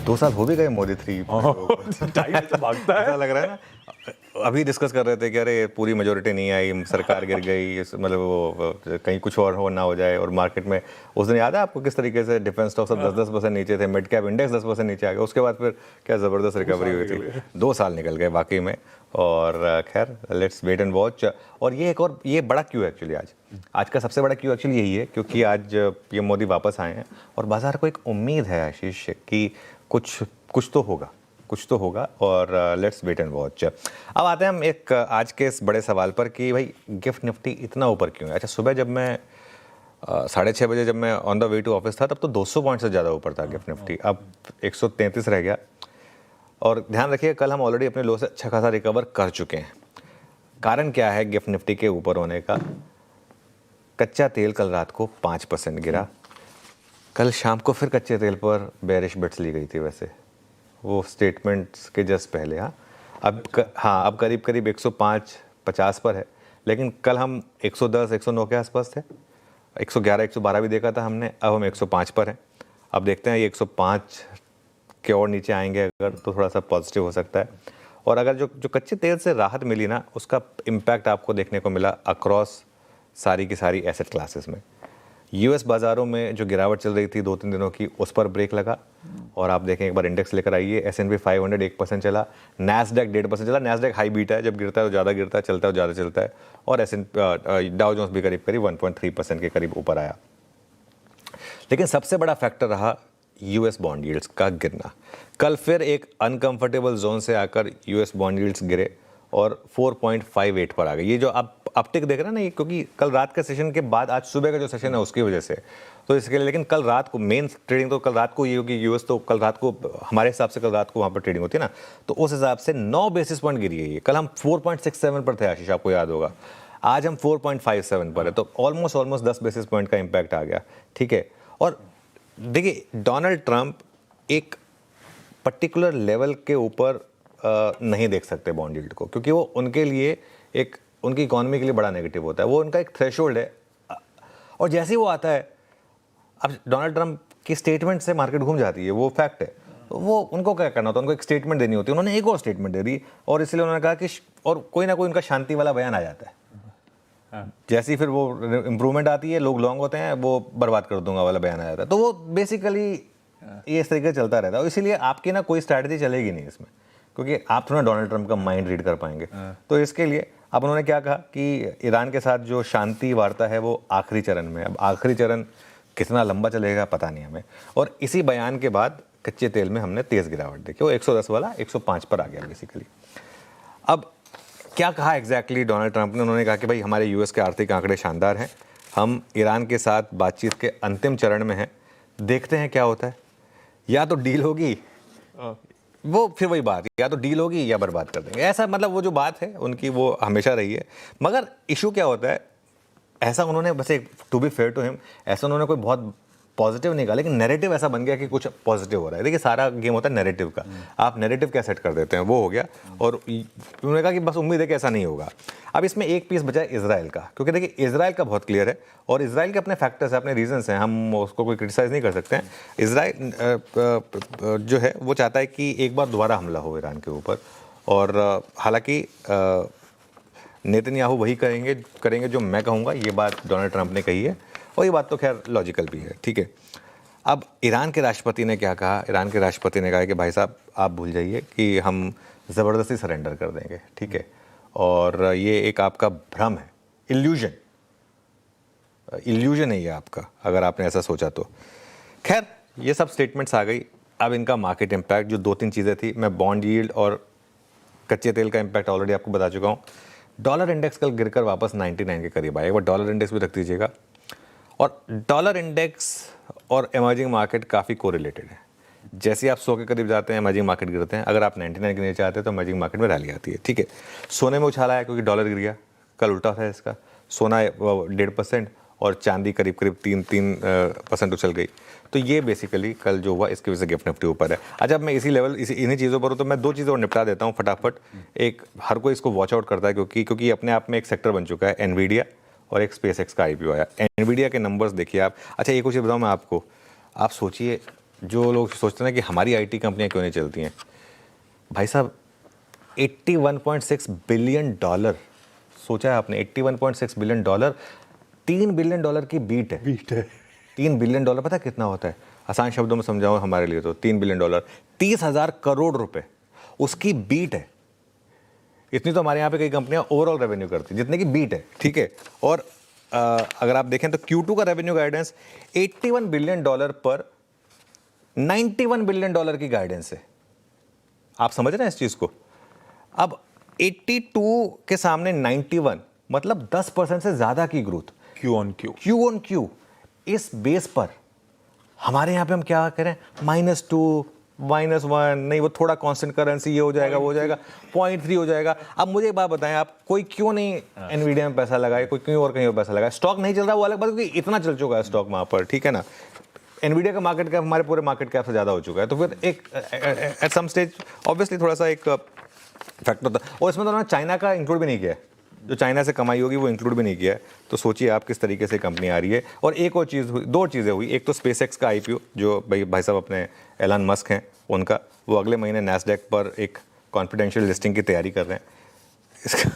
2 साल हो भी गए मोदी 3 टाइम तो भागता है। ऐसा लग रहा है ना। अभी डिस्कस कर रहे थे कि अरे पूरी मेजोरिटी नहीं आई, सरकार गिर गई, मतलब वो कहीं कुछ और हो ना हो जाए। और मार्केट में उस दिन याद है आपको किस तरीके से डिफेंस स्टॉक्स सब 10-10% नीचे थे, मिड कैप इंडेक्स 10% नीचे आ गया। उसके बाद फिर क्या ज़बरदस्त रिकवरी हुई थी। 2 साल निकल गए वाकई में। और खैर लेट्स वेट एंड वॉच। और ये बड़ा क्यों है एक्चुअली आज का सबसे बड़ा क्यों एक्चुअली यही है क्योंकि आज ये मोदी वापस आए हैं और बाजार को एक उम्मीद है आशीष कि कुछ तो होगा। और लेट्स वेट एंड वॉच। अब आते हैं हम एक आज के इस बड़े सवाल पर कि भाई गिफ्ट निफ्टी इतना ऊपर क्यों है। अच्छा, सुबह जब मैं 6:30 बजे जब मैं on the way to office था तब तो 200 पॉइंट से ज़्यादा ऊपर था गिफ्ट निफ्टी, अब 133 रह गया। और ध्यान रखिए कल हम ऑलरेडी अपने लो से अच्छा खासा रिकवर कर चुके हैं। कारण क्या है गिफ्ट निफ्टी के ऊपर होने का? कच्चा तेल कल रात को 5% गिरा। कल शाम को फिर कच्चे तेल पर बेरिश बिट्स ली गई थी, वैसे वो स्टेटमेंट्स के जस्ट पहले। अब करीब करीब 105-50 पर है, लेकिन कल हम 110-109 के आसपास थे। 111-112 भी देखा था हमने, अब हम 105 पर हैं। अब देखते हैं ये 105 के और नीचे आएंगे अगर तो थोड़ा सा पॉजिटिव हो सकता है। और अगर जो कच्चे तेल से राहत मिली ना, उसका इम्पैक्ट आपको देखने को मिला अक्रॉस सारी की सारी एसेट क्लासेस में। यूएस बाज़ारों में जो गिरावट चल रही थी 2-3 दिनों की, उस पर ब्रेक लगा। और आप देखें एक बार इंडेक्स लेकर आइए, S&P 500 1% चला, नैस्डैक 1.5% चला। नैस्डैक हाई बीटा है, जब गिरता है तो ज़्यादा गिरता है, चलता है तो ज़्यादा चलता है। और डाउ जोन्स भी करीब करीब 1.3% के करीब ऊपर आया। लेकिन सबसे बड़ा फैक्टर रहा यूएस बॉन्ड यील्ड्स का गिरना। कल फिर एक अनकंफर्टेबल जोन से आकर यूएस बॉन्ड यील्ड्स गिरे और 4.58 पर आ गए। ये जो आप अपटिक देख रहे हैं ना, ये क्योंकि कल रात के सेशन के बाद आज सुबह का जो सेशन है उसकी वजह से, तो इसके लिए। लेकिन कल रात को मेन ट्रेडिंग तो कल रात को ये होगी, यूएस तो कल रात को हमारे हिसाब से कल रात को वहाँ पर ट्रेडिंग होती है ना, तो उस हिसाब से 9 बेसिस पॉइंट गिरी है ये। कल हम 4.67 पर थे आशीष, आपको याद होगा। आज हम 4.57 पर है, तो ऑलमोस्ट 10 बेसिस पॉइंट का इम्पैक्ट आ गया। ठीक है। और देखिए डोनाल्ड ट्रंप एक पर्टिकुलर लेवल के ऊपर नहीं देख सकते बॉन्ड यील्ड को, क्योंकि वो उनके लिए एक उनकी इकोनॉमी के लिए बड़ा नेगेटिव होता है। वो उनका एक थ्रेशोल्ड है। और जैसे ही वो आता है, अब डोनाल्ड ट्रंप की स्टेटमेंट से मार्केट घूम जाती है, वो फैक्ट है। तो वो उनको क्या करना होता है, उनको एक स्टेटमेंट देनी होती है। उन्होंने एक और स्टेटमेंट दे दी और इसलिए उन्होंने कहा कि और कोई ना कोई उनका शांति वाला बयान आ जाता है। जैसे ही फिर वो इंप्रूवमेंट आती है, लोग लॉन्ग होते हैं, वो बर्बाद कर दूंगा वाला बयान आ जाता है। तो वो बेसिकली ये इस तरीके से चलता रहता है। और इसीलिए आपकी ना कोई स्ट्रैटेजी चलेगी नहीं इसमें, क्योंकि आप थोड़ा डोनाल्ड ट्रंप का माइंड रीड कर पाएंगे। तो इसके लिए अब उन्होंने क्या कहा कि ईरान के साथ जो शांति वार्ता है वो आखिरी चरण में। अब आखिरी चरण कितना लंबा चलेगा पता नहीं हमें। और इसी बयान के बाद कच्चे तेल में हमने तेज़ गिरावट देखी। वो 110 वाला 105 पर आ गया बेसिकली। अब क्या कहा एग्जैक्टली डोनाल्ड ट्रंप ने? उन्होंने कहा कि भाई हमारे यूएस के आर्थिक आंकड़े शानदार हैं, हम ईरान के साथ बातचीत के अंतिम चरण में हैं, देखते हैं क्या होता है। या तो डील होगी, वो फिर वही बात, या तो डील होगी या बर्बाद कर देंगे। ऐसा मतलब वो जो बात है उनकी वो हमेशा रही है। मगर इशू क्या होता है, ऐसा उन्होंने बस एक to be fair to him, ऐसा उन्होंने कोई बहुत पॉजिटिव नहीं कहा, लेकिन नैरेटिव ऐसा बन गया कि कुछ पॉजिटिव हो रहा है। देखिए सारा गेम होता है नैरेटिव का, आप नैरेटिव क्या सेट कर देते हैं, वो हो गया। और उन्होंने कहा कि बस उम्मीद है कि ऐसा नहीं होगा। अब इसमें एक पीस बचा है इजराइल का, क्योंकि देखिए इजराइल का बहुत क्लियर है और इजराइल के अपने फैक्टर्स हैं, अपने रीजंस हैं, हम उसको कोई क्रिटिसाइज नहीं कर सकते हैं। इजराइल जो है वो चाहता है कि एक बार दोबारा हमला हो ईरान के ऊपर। और हालांकि नेतन्याहू वही करेंगे जो मैं कहूँगा, ये बात डोनाल्ड ट्रंप ने कही है और ये बात तो खैर लॉजिकल भी है। ठीक है। अब ईरान के राष्ट्रपति ने क्या कहा? ईरान के राष्ट्रपति ने कहा कि भाई साहब आप भूल जाइए कि हम ज़बरदस्ती सरेंडर कर देंगे। ठीक है। और ये एक आपका भ्रम है, इल्यूजन है ये आपका, अगर आपने ऐसा सोचा तो। खैर ये सब स्टेटमेंट्स आ गई। अब इनका मार्केट इम्पैक्ट, जो 2-3 चीज़ें थी, मैं बॉन्ड यील्ड और कच्चे तेल का इम्पैक्ट ऑलरेडी आपको बता चुका हूँ। डॉलर इंडेक्स कल गिरकर वापस 99 के करीब आया। एक बार डॉलर इंडेक्स भी रख दीजिएगा। और डॉलर इंडेक्स और इमर्जिंग मार्केट काफ़ी कोरिलेटेड है। जैसे आप 100 के करीब जाते हैं इमर्जिंग मार्केट गिरते हैं, अगर आप 99 के नीचे आते हैं तो इमर्जिंग मार्केट में रैली आती है। ठीक है। सोने में उछाला है क्योंकि डॉलर गिर गया, कल उल्टा था इसका। सोना 1.5% और चांदी करीब करीब 3% उछल गई। तो ये बेसिकली कल जो हुआ इसकी वजह से गिफ्ट निफ्टी ऊपर है। अच्छा, अब मैं इन्हीं चीज़ों पर हूँ तो मैं 2 चीज़ें और निपटा देता हूँ फटाफट। एक, हर कोई इसको वॉच आउट करता है क्योंकि अपने आप में एक सेक्टर बन चुका है। एनवीडिया और एक स्पेस एक्स का आईपीओ आया। एनवीडिया के नंबर्स देखिए आप। अच्छा एक कुछ बताऊँ मैं आपको, आप सोचिए जो लोग सोचते हैं ना कि हमारी आईटी कंपनियां क्यों नहीं चलती हैं, भाई साहब 81.6 बिलियन डॉलर, सोचा है आपने 81.6 बिलियन डॉलर, $3 बिलियन की बीट है। बीट है। $3 बिलियन पता है कितना होता है? आसान शब्दों में समझाऊं हमारे लिए तो $3 बिलियन 30,000 करोड़ रुपए उसकी बीट है। इतनी तो हमारे यहाँ पे कई कंपनियां ओवरऑल रेवेन्यू करती हैं जितने की बीट है, ठीक है। और अगर आप देखें तो Q2 का रेवेन्यू गाइडेंस $81 बिलियन पर $91 बिलियन की गाइडेंस है। आप समझ रहे हैं इस चीज को? अब 82 के सामने 91 मतलब 10% से ज्यादा की growth, Q on Q. Q on Q. इस बेस पर हमारे यहाँ पे हम क्या करें, -2 -1 नहीं, वो थोड़ा कांस्टेंट करेंसी ये हो जाएगा, वो हो जाएगा, 0.3 हो जाएगा। अब मुझे एक बात बताएं, आप कोई क्यों नहीं एनवीडिया में पैसा लगाए, कोई क्यों और कहीं और पैसा लगाए? स्टॉक नहीं चल रहा वो अलग बात, क्योंकि इतना चल चुका है स्टॉक वहाँ पर, ठीक है ना। एनवीडिया का मार्केट कैप हमारे पूरे मार्केट कैप से ज़्यादा हो चुका है, तो फिर एक एट सम स्टेज ऑब्वियसली थोड़ा सा एक फैक्टर होता है। और इसमें तो उन्होंने चाइना का इंक्लूड भी नहीं किया है, जो चाइना से कमाई होगी वो इंक्लूड भी नहीं किया है। तो सोचिए आप किस तरीके से कंपनी आ रही है। और एक और चीज़, दो चीज़ें हुई। एक तो स्पेसएक्स का आईपीओ, जो भाई साहब अपने एलन मस्क हैं उनका, वो अगले महीने नैस्डैक पर एक कॉन्फिडेंशियल लिस्टिंग की तैयारी कर रहे हैं।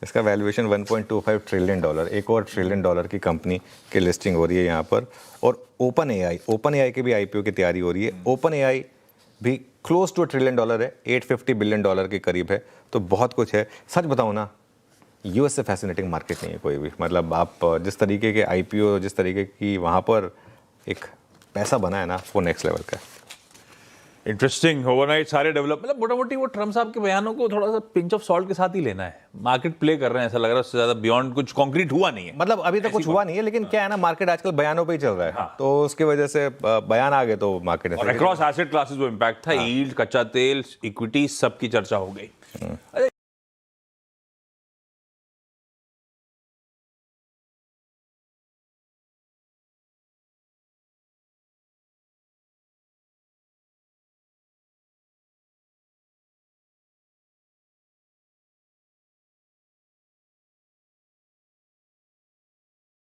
इसका वैल्यूएशन $1.25 ट्रिलियन, एक और $1 ट्रिलियन की कंपनी की लिस्टिंग हो रही है यहाँ पर। और ओपन एआई के भी आईपीओ की तैयारी हो रही है। ओपन एआई भी क्लोज टू $1 ट्रिलियन है, $850 बिलियन के करीब है। तो बहुत कुछ है। सच बताऊँ ना, यूएस से फैसिनेटिंग मार्केट नहीं है कोई भी। मतलब आप जिस तरीके के आईपीओ, जिस तरीके की वहाँ पर एक पैसा बना है ना, वो नेक्स्ट लेवल का है। इंटरेस्टिंग। ओवरनाइट सारे डेवलप, मतलब मोटा मोटी वो ट्रम्प साहब के बयानों को थोड़ा सा पिंच ऑफ सॉल्ट के साथ ही लेना है। मार्केट प्ले कर रहे हैं, ऐसा लग रहा है, उससे ज्यादा बियॉन्ड कुछ कॉन्क्रीट हुआ नहीं है। मतलब अभी तक कुछ हुआ नहीं है, लेकिन क्या है ना, मार्केट आजकल बयानों पे ही चल रहा है। हाँ। तो उसकी वजह से बयान आ गए तो मार्केट और अक्रॉस एसेट क्लासेस वो इम्पैक्ट था। यील्ड, कच्चा तेल, इक्विटी, सबकी चर्चा हो गई।